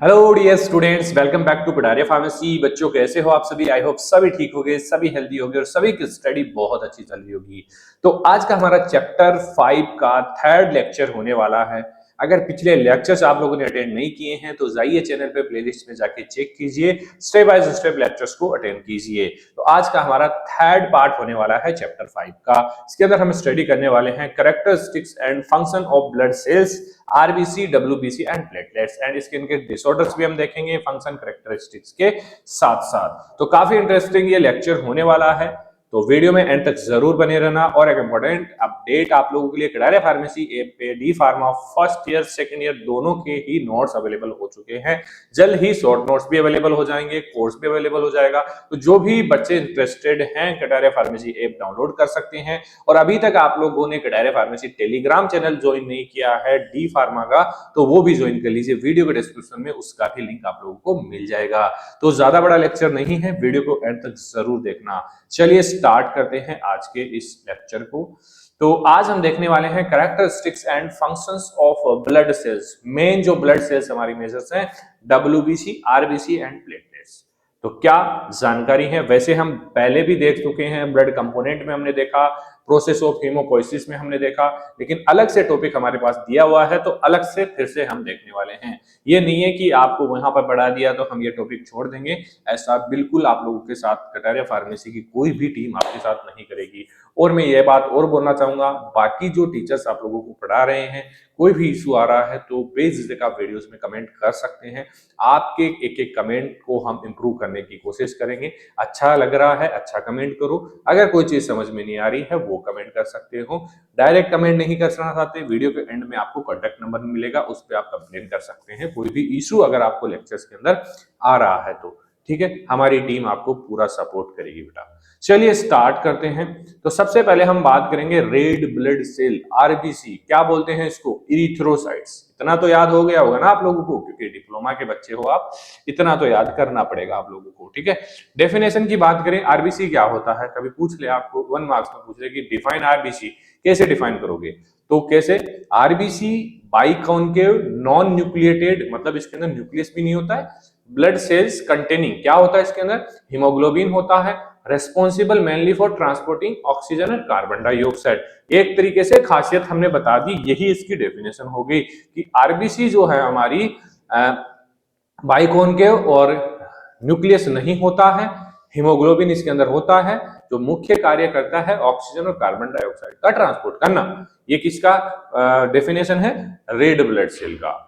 Hello dear students, welcome back to Pataria pharmacy. बच्चों कैसे हो आप सभी? आई होप सभी ठीक होंगे, सभी हेल्दी होंगे और सभी की स्टडी बहुत अच्छी चल रही होगी। तो आज का हमारा चैप्टर 5 का थर्ड लेक्चर होने वाला है। अगर पिछले लेक्चर्स आप लोगों ने अटेंड नहीं किए हैं तो जाइए चैनल पे प्लेलिस्ट में जाके चेक कीजिए, स्टेप बाय स्टेप लेक्चर्स को अटेंड कीजिए। तो आज का हमारा थर्ड पार्ट होने वाला है चैप्टर 5 का। इसके अंदर हम स्टडी करने वाले हैं characteristics and function of blood cells, RBC, WBC and platelets, and इसके इनके डिसऑर्डर्स भी हम देखेंगे फंक्शन कैरेक्टरिस्टिक्स के साथ साथ। तो काफी इंटरेस्टिंग ये लेक्चर होने वाला है, तो वीडियो में एंड तक जरूर बने रहना। और एक इंपॉर्टेंट अपडेट आप लोगों के लिए, कटारिया फार्मेसी ऐप पे D pharma first year second year दोनों के ही नोट्स अवेलेबल हो चुके हैं। जल्द ही शॉर्ट नोट्स भी अवेलेबल हो जाएंगे, कोर्स भी अवेलेबल हो जाएगा। तो जो भी बच्चे इंटरेस्टेड हैं कटारिया फार्मेसी ऐप डाउनलोड कर सकते हैं। और अभी तक आप लोगों ने Kataria pharmacy Telegram channel join नहीं किया है डी फार्मा का, तो वो भी ज्वाइन कर लीजिए। वीडियो के डिस्क्रिप्शन में उसका भी लिंक आप लोगों को मिल जाएगा। तो ज्यादा बड़ा लेक्चर नहीं है, वीडियो को एंड तक जरूर देखना। चलिए स्टार्ट करते हैं आज के इस लेक्चर को। तो आज हम देखने वाले हैं characteristics and functions of blood cells. Main जो ब्लड सेल्स हमारी मेजर्स हैं, डब्ल्यूबीसी, आरबीसी एंड प्लेटलेट्स। तो क्या जानकारी है? वैसे हम पहले भी देख चुके हैं, ब्लड कंपोनेंट में हमने देखा, प्रोसेस ऑफ हीमोपोइसिस में हमने देखा, लेकिन अलग से टॉपिक हमारे पास दिया हुआ है तो अलग से फिर से हम देखने वाले हैं। ये नहीं है कि आपको वहां पर पढ़ा दिया तो हम ये टॉपिक छोड़ देंगे, ऐसा बिल्कुल आप लोगों के साथ कटारिया फार्मेसी की कोई भी टीम आपके साथ नहीं करेगी। और मैं ये बात और बोलना चाहूंगा, बाकी जो टीचर्स आप लोगों को पढ़ा रहे हैं, कोई भी इशू आ रहा है तो बेझिझक आप वीडियोस में कमेंट कर सकते हैं। आपके एक एक कमेंट को हम इंप्रूव करने की कोशिश करेंगे। अच्छा लग रहा है, अच्छा कमेंट करो। अगर कोई चीज समझ में नहीं आ रही है वो कमेंट कर सकते हो। डायरेक्ट कमेंट नहीं करना चाहते, वीडियो के एंड में आपको कॉन्टेक्ट नंबर मिलेगा, उस पर आप कंप्लेन कर सकते हैं कोई भी इशू अगर आपको लेक्चर्स के अंदर आ रहा है तो। ठीक है, हमारी टीम आपको पूरा सपोर्ट करेगी बेटा। चलिए स्टार्ट करते हैं। तो सबसे पहले हम बात करेंगे रेड ब्लड सेल, आरबीसी। क्या बोलते हैं इसको? इरिथ्रोसाइट्स। इतना तो याद हो गया होगा ना आप लोगों को, क्योंकि डिप्लोमा के बच्चे हो आप, इतना तो याद करना पड़ेगा आप लोगों को। ठीक है, डेफिनेशन की बात करें, आरबीसी क्या होता है, कभी पूछ ले आपको 1 मार्क्स में पूछ ले कि डिफाइन आरबीसी, कैसे डिफाइन करोगे? तो कैसे? आरबीसी बाइकॉन्केव नॉन न्यूक्लिएटेड, मतलब इसके अंदर न्यूक्लियस भी नहीं होता है। ब्लड सेल्स कंटेनिंग, क्या होता है इसके अंदर? हीमोग्लोबिन होता है, responsible mainly for transporting oxygen and carbon dioxide. एक तरीके से खासियत हमने बता दी, यही इसकी डेफिनेशन हो गई कि आरबीसी जो है हमारी बाइकॉन्केव और न्यूक्लियस नहीं होता है, हीमोग्लोबिन इसके अंदर होता है, जो मुख्य कार्य करता है ऑक्सीजन और कार्बन डाइऑक्साइड का ट्रांसपोर्ट करना। ये किसका डेफिनेशन है? रेड ब्लड सेल का।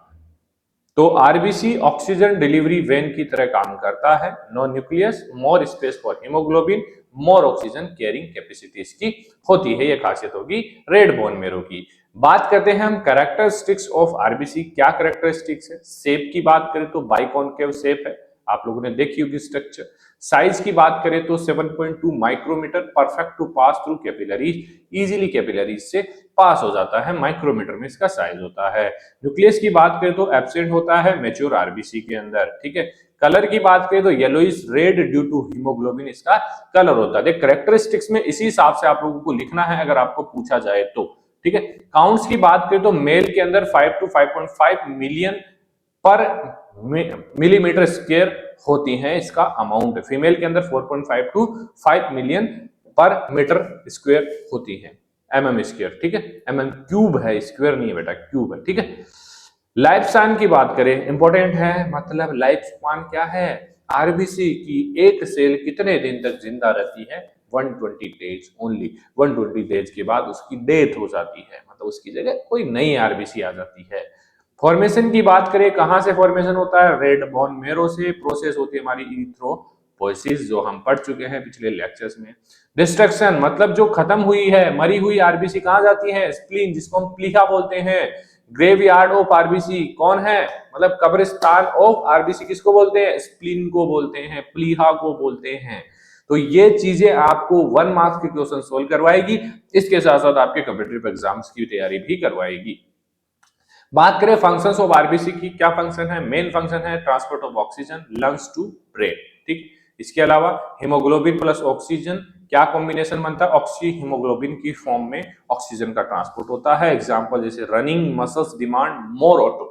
तो आरबीसी ऑक्सीजन डिलीवरी वेन की तरह काम करता है। No nucleus, more space for haemoglobin, more oxygen carrying capacity इसकी होती है। ये खासियत होगी रेड बोन मेरो की। बात करते हैं हम कैरेक्टरिस्टिक्स ऑफ आरबीसी। क्या कैरेक्टरिस्टिक्स है? शेप की बात करें तो बाइकॉन्केव शेप है, आप लोगों ने देखी होगी स्ट्रक्चर। साइज की बात करें तो 7.2 micrometre, perfect to pass through capillaries, easily capillaries से पास हो जाता है, माइक्रोमीटर में इसका साइज होता है। न्यूक्लियस की बात करें तो एब्सेंट होता है मैच्योर आरबीसी के अंदर। ठीक है, कलर की बात करें तो yellowish red due to haemoglobin इसका कलर होता है। कैरेक्टरिस्टिक्स में इसी हिसाब से आप लोगों को लिखना है अगर आपको पूछा जाए तो। ठीक है, काउंट्स की बात करें तो मेल के अंदर 5 to 5.5 मिलियन पर मिलीमीटर स्क्वायर होती हैं, इसका अमाउंट। फीमेल के अंदर 4.5 to 5 मिलियन पर मीटर स्क्वायर होती है, mm स्क्वायर। ठीक है, mm क्यूब है, स्क्वायर नहीं है बेटा, क्यूब है। ठीक है, लाइफ स्पैन की बात करें, इंपॉर्टेंट है, मतलब लाइफ स्पैन क्या है आरबीसी की? एक सेल कितने दिन तक जिंदा रहती है? 120 डेज ओनली। 120 डेज के बाद उसकी डेथ हो जाती है, मतलब उसकी जगह कोई नई आरबीसी आ जाती है। फॉर्मेशन की बात करें, कहां से फॉर्मेशन होता है? रेड बोन मेरो से। प्रोसेस होती है हमारी इरिथ्रोपोइसिस, जो हम पढ़ चुके हैं पिछले लेक्चर्स में। डिस्ट्रक्शन, मतलब जो खत्म हुई है, मरी हुई आरबीसी कहां जाती है? स्प्लीन, जिसको हम प्लीहा बोलते हैं। ग्रेवयार्ड ऑफ आरबीसी कौन है? मतलब कब्रिस्तान ऑफ आरबीसी किसको बोलते हैं? स्प्लीन को बोलते हैं, प्लीहा को बोलते हैं। तो ये चीजें आपको 1 मार्क्स के क्वेश्चन सोल्व करवाएगी, इसके साथ साथ आपके कॉम्पिटिटिव एग्जाम्स की तैयारी भी करवाएगी। बात करें फंक्शंस ऑफ आरबीसी की, क्या फंक्शन है? मेन फंक्शन है transport of oxygen lungs to brain. ठीक, इसके अलावा हीमोग्लोबिन प्लस ऑक्सीजन क्या कॉम्बिनेशन बनता है? ऑक्सी हीमोग्लोबिन की फॉर्म में ऑक्सीजन का ट्रांसपोर्ट होता है। एग्जांपल जैसे running muscles demand more auto,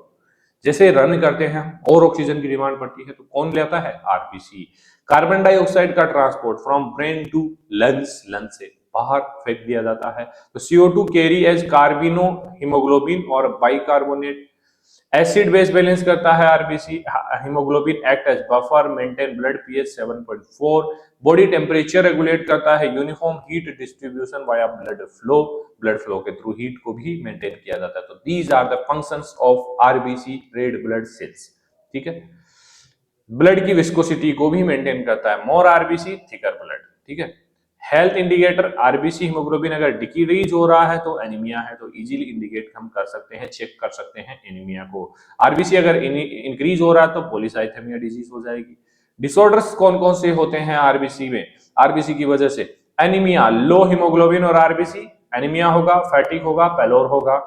जैसे रन करते हैं और ऑक्सीजन की डिमांड पड़ती है तो कौन लेता है? आरबीसी। कार्बन डाइऑक्साइड का transport from brain to lungs, lungs से बाहर फेंक दिया जाता है। तो CO2 कैरी एज कार्बिनो हीमोग्लोबिन और बाइकार्बोनेट। एसिड बेस बैलेंस करता है RBC. Haemoglobin act as buffer, maintain blood pH 7.4। Body temperature regulate करता है। Uniform heat distribution via blood flow, blood flow के थ्रू हीट को भी मेंटेन किया जाता है। तो these are the functions of RBC, red blood cells. ठीक है, ब्लड की विस्कोसिटी को भी मेंटेन करता है। मोर आरबीसी थिकर ब्लड। ठीक है, हेल्थ इंडिकेटर आरबीसी हीमोग्लोबिन अगर डिक्रीज हो रहा है तो एनीमिया है, तो इजीली इंडिकेट हम कर सकते हैं, चेक कर सकते हैं एनीमिया को। आरबीसी अगर इंक्रीज हो रहा है तो पॉलीसाइथेमिया डिजीज हो जाएगी। डिसऑर्डर्स कौन कौन से होते हैं आरबीसी में? आरबीसी की वजह से एनीमिया, लो हीमोग्लोबिन और आरबीसी, एनीमिया होगा, फैटिक होगा, पैलोर होगा।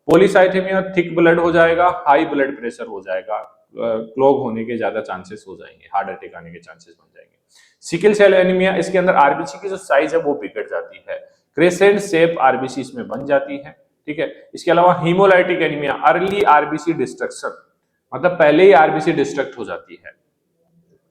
पॉलीसाइथेमिया, थिक ब्लड हो जाएगा, हाई ब्लड प्रेशर हो जाएगा, क्लॉग होने के ज्यादा चांसेस हो जाएंगे, हार्ट अटैक आने के चांसेस बन जाएंगे। सिकल सेल एनीमिया, इसके अंदर आरबीसी की जो साइज है वो बिगड़ जाती है, क्रेसेंट शेप आरबीसी इसमें बन जाती है। ठीक है, इसके अलावा haemolytic anaemia, early RBC destruction, मतलब पहले ही आरबीसी डिस्ट्रक्ट हो जाती है,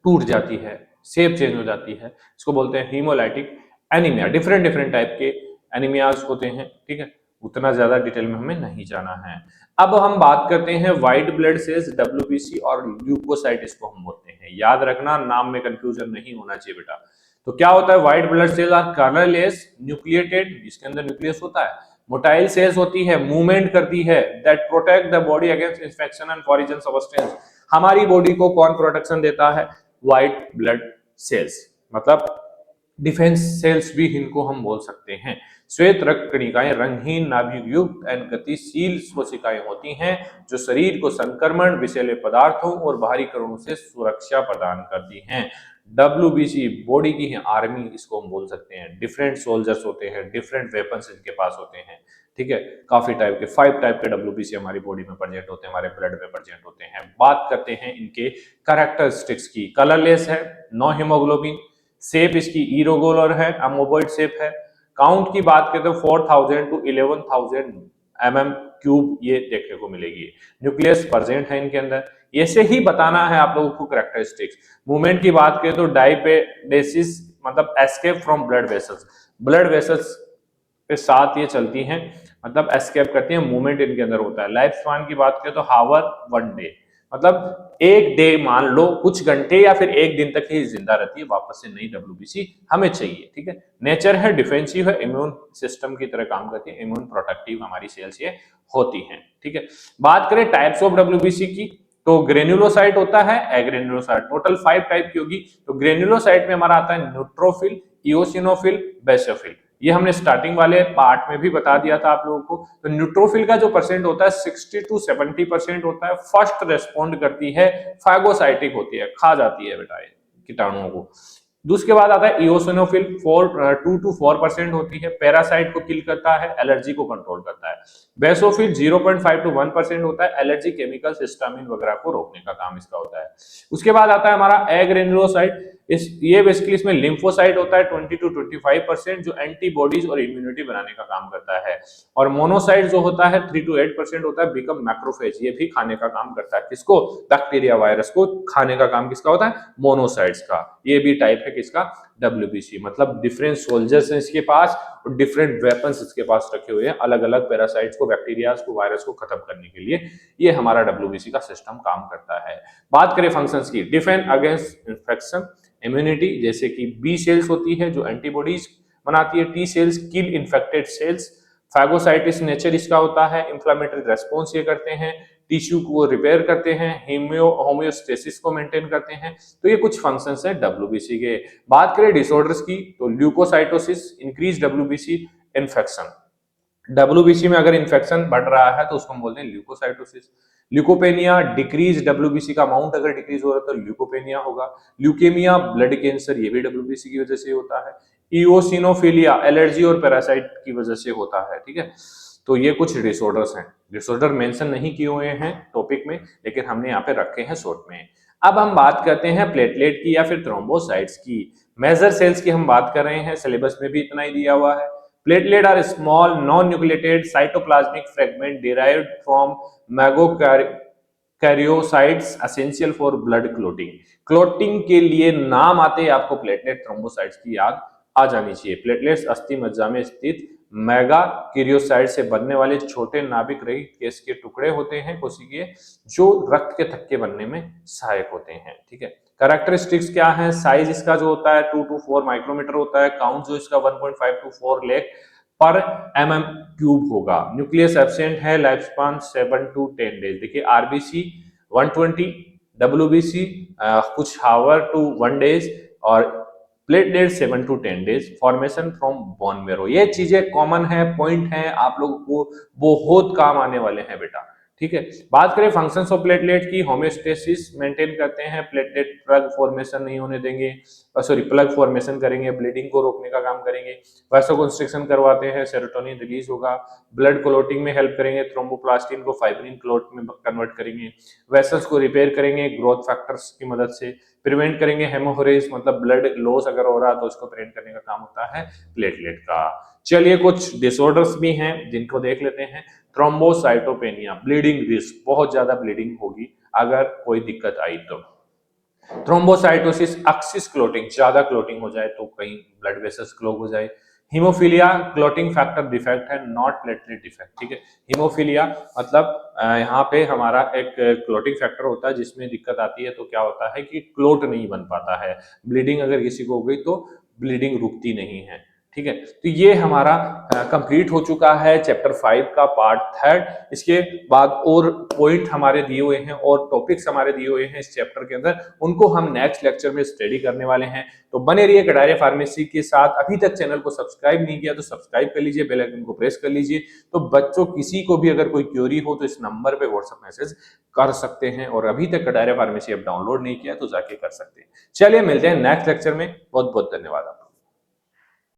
टूट जाती है, शेप चेंज हो जाती है, इसको बोलते हैं haemolytic anaemia. Different different type के एनीमियाज होते हैं। ठीक है, उतना ज्यादा डिटेल में हमें नहीं जाना है। अब हम बात करते हैं व्हाइट ब्लड सेल्स, डब्ल्यूबीसी और ल्यूकोसाइट इसको हम बोलते हैं। याद रखना, नाम में कंफ्यूजन नहीं होना चाहिए बेटा। तो क्या होता है? White blood cell are colourless, nucleated, जिसके अंदर न्यूक्लियस होता है, मोटाइल सेल्स होती है, मूवमेंट करती है, that protect the body against infection and foreign substance. हमारी बॉडी को कौन प्रोटेक्शन देता है? व्हाइट ब्लड सेल्स, मतलब डिफेंस सेल्स भी इनको हम बोल सकते हैं। श्वेत रक्त कणिकाएं रंगहीन, नाभिक युक्त एंड गतिशील कोशिकाएं होती हैं जो शरीर को संक्रमण, विषैले पदार्थों और बाहरी कणों से सुरक्षा प्रदान करती हैं। डब्ल्यूबीसी बॉडी की आर्मी इसको हम बोल सकते हैं। डिफरेंट सोल्जर्स होते हैं, डिफरेंट वेपन्स इनके पास होते हैं। ठीक है, काफी टाइप के 5 टाइप के डब्ल्यूबीसी हमारी बॉडी में प्रेजेंट होते हैं, हमारे ब्लड में प्रेजेंट होते हैं। बात करते हैं इनके कैरेक्टरिस्टिक्स की। कलरलेस है, नो हीमोग्लोबिन, शेप इसकी इरोगुलर है, अमोबॉइड शेप है। काउंट की बात करें तो 4000 टू 11000 mm क्यूब ये देखने को मिलेगी। न्यूक्लियस प्रेजेंट है इनके अंदर। ऐसे ही बताना है आप लोगों को कैरेक्टरिस्टिक्स। मूवमेंट की बात करें तो डाइपेडेसिस, मतलब escape from blood vessels, blood vessels के साथ ये चलती हैं, मतलब एस्केप करती हैं, मूवमेंट इनके अंदर होता है। लाइफ स्पान की बात करें तो हावर 1 डे, मतलब एक डे मान लो, कुछ घंटे या फिर एक दिन तक ही जिंदा रहती है, वापस से नई डब्ल्यूबीसी हमें चाहिए। ठीक है, नेचर है डिफेंसिव है, इम्यून सिस्टम की तरह काम करती है, इम्यून प्रोटेक्टिव हमारी सेल्स ये होती हैं। ठीक है, बात करें टाइप्स ऑफ डब्ल्यूबीसी की तो ग्रेन्युलोसाइट होता है, एग्रेन्युलोसाइट, टोटल 5 टाइप की होगी। तो ग्रेन्युलोसाइट में हमारा आता है न्यूट्रोफिल, इओसिनोफिल, बेसोफिल। ये हमने स्टार्टिंग वाले पार्ट में भी बता दिया था आप लोगों को। तो न्यूट्रोफिल का जो परसेंट होता है 60 टू 70% होता है। फर्स्ट रेस्पॉन्ड करती है, फाइगोसाइटिक होती है, खा जाती है बेटा कीटाणुओं को। उसके बाद आता है इओसिनोफिल, 2 टू 4% होती है, पैरासाइट को किल करता है, एलर्जी को कंट्रोल करता है। बेसोफिल 0.5 टू 1% होता है, एलर्जी केमिकल्स, हिस्टामिन वगैरह को रोकने का काम इसका होता है। उसके बाद आता है हमारा एग्रेन्युलोसाइट, ये बेसिकली इसमें लिम्फोसाइट होता है 20 टू 25%, जो एंटीबॉडीज और इम्यूनिटी बनाने का काम करता है। और मोनोसाइट जो होता है 3 टू 8% होता है, बिकम मैक्रोफेज, ये भी खाने का काम करता है। किसको? बैक्टीरिया वायरस को खाने का काम किसका होता है? मोनोसाइट्स का। ये भी टाइप है किसका? डब्ल्यूबीसी, मतलब डिफरेंट सोल्जर्स हैं इसके पास और डिफरेंट वेपन्स इसके पास रखे हुए हैं, अलग अलग पैरासाइट्स को, बैक्टीरिया को, वायरस को खत्म करने के लिए ये हमारा डब्ल्यूबीसी का सिस्टम काम करता है। बात करें फंक्शंस की, डिफेंड अगेंस्ट इन्फेक्शन, इम्यूनिटी, जैसे कि बी सेल्स होती है जो एंटीबॉडीज बनाती है, टी सेल्स किल इन्फेक्टेड सेल्स, फाइगोसाइटिस नेचर इसका होता है, इंफ्लेमेटरी रेस्पॉन्स ये करते हैं, टिश्यू को रिपेयर करते हैं, होम्योस्टेसिस को मेंटेन करते हैं। तो ये कुछ फंक्शंस हैं डब्ल्यूबीसी के। बात करें डिसऑर्डर्स की तो leukocytosis, increase WBC, infection. WBC में अगर इन्फेक्शन बढ़ रहा है तो उसको हम बोलते हैं ल्यूकोसाइटोसिस। ल्यूकोपेनिया, डिक्रीज डब्ल्यूबीसी का अमाउंट अगर डिक्रीज हो रहा है तो ल्यूकोपेनिया होगा। ल्यूकेमिया, ब्लड कैंसर, ये भी डब्ल्यूबीसी की वजह से होता है। इओसिनोफिलिया, एलर्जी और पैरासाइट की वजह से होता है। ठीक है, तो ये कुछ डिसऑर्डर्स हैं। डिसऑर्डर मेंशन नहीं किए हुए हैं टॉपिक में, लेकिन हमने यहाँ पे रखे हैं शॉर्ट में। अब हम बात करते हैं प्लेटलेट की या फिर थ्रोम्बोसाइट्स की। मेजर सेल्स की हम बात कर रहे हैं, सिलेबस में भी इतना ही दिया हुआ है। Platelet are small, non-nucleated cytoplasmic fragment derived from karyocytes essential for blood clotting. Clotting के लिए नाम आते ही आपको प्लेटलेट थ्रोम्बोसाइट्स की याद आ जानी चाहिए। प्लेटलेट्स अस्थि मज्जा में स्थित मेगा कैरियोसाइट से बनने वाले छोटे नाभिक रहित केस के टुकड़े होते हैं कोशिकीय, जो रक्त के थक्के बनने में सहायक होते हैं। ठीक है, कैरेक्टरिस्टिक्स क्या है? साइज इसका जो होता है 2 to 4 माइक्रोमीटर होता है। काउंट जो इसका 1.5 to 4 लाख पर mm क्यूब होगा। न्यूक्लियस एब्सेंट है। Life span 7 to 10 days. देखिए आरबीसी 120, डब्ल्यूबीसी कुछ हावर टू 1 डेज और platelet 7 to 10 days. Formation from bone marrow. ये चीजें कॉमन है, पॉइंट है, आप लोगों को बहुत काम आने वाले हैं बेटा। ठीक है, बात करें फंक्शंस ऑफ प्लेटलेट की, होम्योस्टेसिस मेंटेन करते हैं, प्लेटलेट प्लग फॉर्मेशन नहीं होने देंगे, सॉरी प्लग फॉर्मेशन करेंगे, ब्लीडिंग को रोकने का काम करेंगे, वैसोकंस्ट्रिक्शन करवाते हैं, सेरोटोनिन रिलीज होगा, ब्लड क्लोटिंग में हेल्प करेंगे, थ्रोम्बोप्लास्टिन को फाइब्रिन क्लोट में कन्वर्ट करेंगे, वेसल्स को रिपेयर करेंगे ग्रोथ फैक्टर्स की मदद से, प्रिवेंट करेंगे हेमोरेज मतलब ब्लड लॉस अगर हो रहा है तो उसको प्रिवेंट करने का काम होता है प्लेटलेट का। चलिए कुछ डिसऑर्डर्स भी हैं जिनको देख लेते हैं। थ्रोम्बोसाइटोपेनिया, ब्लीडिंग रिस्क, बहुत ज्यादा ब्लीडिंग होगी अगर कोई दिक्कत आई तो। थ्रोम्बोसाइटोसिस, एक्सिस क्लोटिंग, ज्यादा क्लोटिंग हो जाए तो कहीं ब्लड वेसल्स क्लोग हो जाए। हीमोफीलिया, क्लोटिंग फैक्टर डिफेक्ट है, नॉट प्लेटलेट डिफेक्ट। ठीक है, हीमोफीलिया मतलब यहाँ पे हमारा एक क्लोटिंग फैक्टर होता है जिसमें दिक्कत आती है तो क्या होता है कि क्लोट नहीं बन पाता है। ब्लीडिंग अगर किसी को हो गई तो ब्लीडिंग रुकती नहीं है। ठीक है, तो ये हमारा कंप्लीट हो चुका है चैप्टर 5 का पार्ट 3। इसके बाद और पॉइंट हमारे दिए हुए हैं और टॉपिक्स हमारे दिए हुए हैं इस चैप्टर के अंदर, उनको हम नेक्स्ट लेक्चर में स्टडी करने वाले हैं। तो बने रहिए कटारिया फार्मेसी के साथ। अभी तक चैनल को सब्सक्राइब नहीं किया तो सब्सक्राइब कर लीजिए, बेल आइकन को प्रेस कर लीजिए। तो बच्चों किसी को भी अगर कोई क्वेरी हो तो इस नंबर पे व्हाट्सएप मैसेज कर सकते हैं, और अभी तक कटारिया फार्मेसी ऐप डाउनलोड नहीं किया तो जाके कर सकते हैं। चलिए मिलते हैं नेक्स्ट लेक्चर में। बहुत बहुत धन्यवाद।